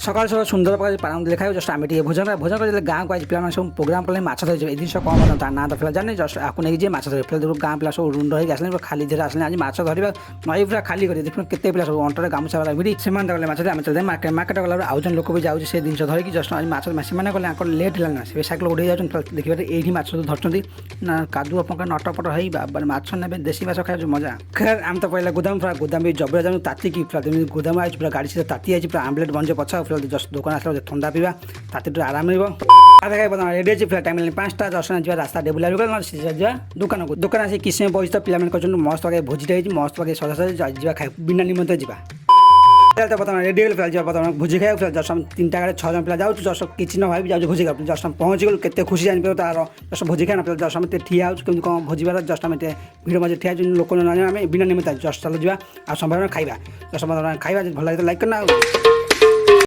सकाल सकाल सुंदर प्रकार पान देखा जस्ट आम भोजन भोजन कर गाँव को आज पे सब प्रोग्राम कले माछ धरी ए जिन कम ता ना तो फिलहाल जाने जस्ट आपको नहीं माछ धरी फिलहाल गाँ पिला सब रुंड होगी आसले खाली धीरे आसले आज माछ धरवा नई पूरा खाली कर देखो केते पिला सब अंटर गामुछा वाला भिड़ी से गले माछ आम चलते मार्केट गला आउ जन लोक भी जाऊँ से जिन धरिकी जस्ट आज माछ से गले लेट है से सैकल उड़े जाऊँ देखिए ये माछ धरती ना कादुआ पंका नटपट है माछ ने देशी माछ खाए मजा खैर आम तो पहले गुदाम पूरा गुदाम भी जबरा जाऊँ ताती पूरा गुदाम आई पूरा गाड़ी से ताती आई पूरा आमलेट बन पचा फिलहाल जस्ट दुकान आसला ठंडा पीवा ताती आराम मिले रेडी अच्छी फिर टाइम 5टा 10 जा रास्ता डेबुला जा दुकान को दुकान आसी किसी बस तो पिला मस्त लगे भोजीटा मस्त लगे सजा सजा जा खाए बिना निमंत्रण जा तो बता रेडी फिलहाल भोजी खाए फिर जस्ट 3टा गाड़ी 6 जन पिला जाऊँ जस्ट किसी न भाई जाऊँ भोजी खा जस्ट पहुँची गलु के खुशी जान तार जस्ट भोजी खाए ना जस्ट आम ठिया हो कम भोजबार जस्ट आम भिड़ मजे ठिया लोक बिना निमंत्रण जस्ट चल जा संभावना खाଇବା जस्ट खाଇବା भल लगे तो लाइक करना।